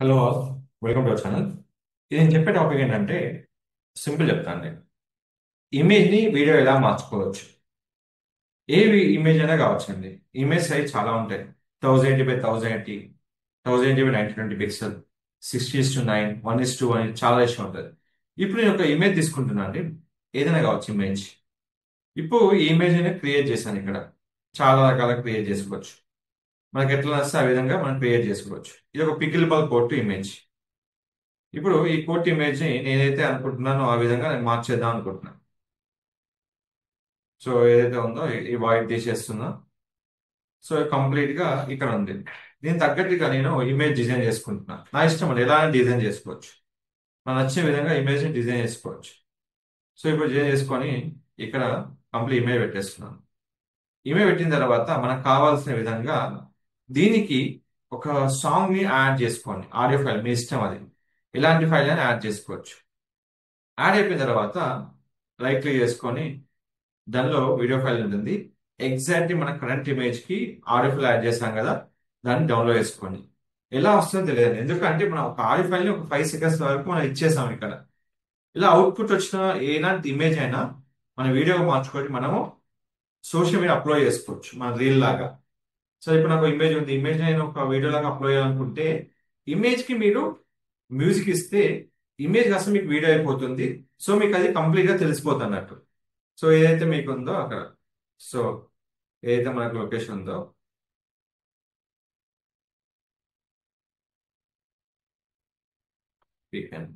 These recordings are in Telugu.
Hello all, welcome to our channel. ఇది నేను చెప్పే టాపిక్ ఏంటంటే సింపుల్ చెప్తాను నేను. ఇమేజ్ని వీడియో ఎలా మార్చుకోవచ్చు. ఏ ఇమేజ్ అయినా కావచ్చండి. ఇమేజ్ సైజ్ చాలా ఉంటాయి. 1080 by 1080, 1080 by 1920 పిక్సెల్, 60:9, 1:1, చాలా ఇష్టం ఉంటుంది. ఇప్పుడు నేను ఒక ఇమేజ్ తీసుకుంటున్నాను అండి. ఏదైనా కావచ్చు ఇమేజ్. ఇప్పుడు ఈ ఇమేజ్ నేను క్రియేట్ చేశాను ఇక్కడ. చాలా రకాల క్రియేట్ చేసుకోవచ్చు. మనకి ఎట్లా నచ్చితే ఆ విధంగా మనం క్రియేట్ చేసుకోవచ్చు. ఇది ఒక పికిల్ బాల్ కోట్ ఇమేజ్. ఇప్పుడు ఈ కోట్ ఇమేజ్ ని నేనైతే అనుకుంటున్నానో ఆ విధంగా నేను మార్చేద్దాం అనుకుంటున్నాను. సో ఏదైతే ఉందో ఈ వైట్ తీసేస్తున్నా. సో కంప్లీట్ గా ఇక్కడ ఉంది. దీనికి తగ్గట్టుగా నేను ఇమేజ్ డిజైన్ చేసుకుంటున్నాను. నా ఇష్టం అండి, ఎలా డిజైన్ చేసుకోవచ్చు. నాకు నచ్చిన విధంగా ఇమేజ్ ని డిజైన్ చేసుకోవచ్చు. సో ఇప్పుడు డిజైన్ చేసుకొని ఇక్కడ కంప్లీట్ ఇమేజ్ పెట్టేస్తున్నాను. ఇమేజ్ పెట్టిన తర్వాత మనకు కావాల్సిన విధంగా దీనికి ఒక సాంగ్ ని యాడ్ చేసుకోండి. ఆడియో ఫైల్ మీ ఇష్టం, అది ఎలాంటి ఫైల్ అయినా యాడ్ చేసుకోవచ్చు. యాడ్ అయిపోయిన తర్వాత రైట్ క్లిక్ చేసుకొని దానిలో వీడియో ఫైల్ ఉంటుంది. ఎగ్జాక్ట్లీ మన కరెంట్ ఇమేజ్ కి ఆడియో ఫైల్ యాడ్ చేసాం కదా, దాన్ని డౌన్లోడ్ చేసుకోండి. ఎలా వస్తుందో తెలియదు, ఎందుకంటే మనం ఒక ఆడియో ఫైల్ ని ఒక 5 సెకండ్స్ వరకు మనం ఇచ్చేసాం ఇక్కడ. ఇలా అవుట్పుట్ వచ్చిన ఎలాంటి ఇమేజ్ అయినా మన వీడియోగా మార్చుకొని మనము సోషల్ మీడియా అప్లోడ్ చేసుకోవచ్చు, మన రీల్ లాగా. సో ఇప్పుడు నాకు ఇమేజ్ ఉంది, ఇమేజ్ నేను ఒక వీడియో లాగా అప్లోడ్ చేయాలనుకుంటే ఇమేజ్ కి మీరు మ్యూజిక్ ఇస్తే ఇమేజ్ కాస్త మీకు వీడియో అయిపోతుంది. సో మీకు అది కంప్లీట్ గా తెలిసిపోతుంది అన్నట్టు. సో ఏదైతే మీకు ఉందో అక్కడ, సో ఏదైతే మనకు లొకేషన్ ఉందో we can-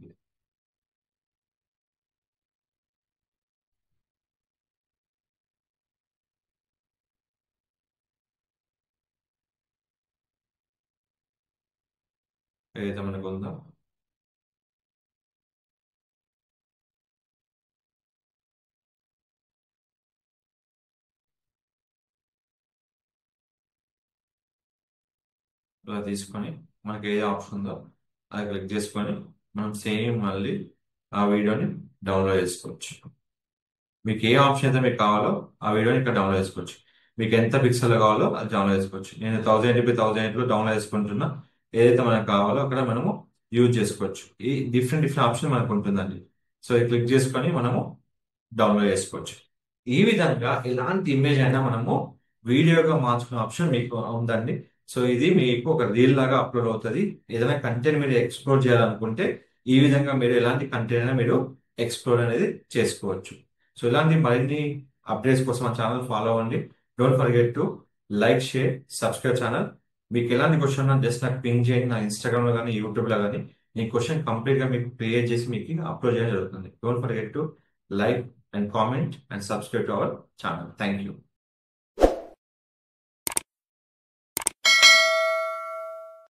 ఏదైతే మనకు ఉందో ఇలా తీసుకొని మనకి ఏ ఆప్షన్ ఉందో అది క్లిక్ చేసుకొని మనం సేమ్ మళ్ళీ ఆ వీడియోని డౌన్లోడ్ చేసుకోవచ్చు. మీకు ఏ ఆప్షన్ అయితే మీకు కావాలో ఆ వీడియోని ఇక్కడ డౌన్లోడ్ చేసుకోవచ్చు. మీకు ఎంత పిక్సెల్ కావాలో అది డౌన్లోడ్ చేసుకోవచ్చు. నేను 1080 by 1080లో డౌన్లోడ్ చేసుకుంటున్నా. ఏదైతే మనకు కావాలో అక్కడ మనము యూజ్ చేసుకోవచ్చు. ఈ డిఫరెంట్ డిఫరెంట్ ఆప్షన్ మనకు ఉంటుందండి. సో ఇది క్లిక్ చేసుకొని మనము డౌన్లోడ్ చేసుకోవచ్చు. ఈ విధంగా ఎలాంటి ఇమేజ్ అయినా మనము వీడియోగా మార్చుకునే ఆప్షన్ మీకు ఉందండి. సో ఇది మీకు ఒక రీల్ లాగా అప్లోడ్ అవుతుంది. ఏదైనా కంటెంట్ మీరు ఎక్స్ప్లోర్ చేయాలనుకుంటే ఈ విధంగా మీరు ఎలాంటి కంటెంట్ అయినా మీరు ఎక్స్ప్లోర్ అనేది చేసుకోవచ్చు. సో ఇలాంటి మరిన్ని అప్డేట్స్ కోసం మా ఛానల్ ఫాలో అవ్వండి. Don't forget to like, share, subscribe channel. మీకు ఎలాంటి క్వశ్చన్ జస్ట్ నాకు పింక్ చేయండి, నా ఇన్స్టాగ్రామ్ లో కానీ యూట్యూబ్ లో కానీ. ఈ క్వశ్చన్ కంప్లీట్ గా మీకు క్రియేట్ చేసి మీకు అప్లోడ్ చేయడం జరుగుతుంది. Don't forget to like and comment and subscribe to our channel. Thank you.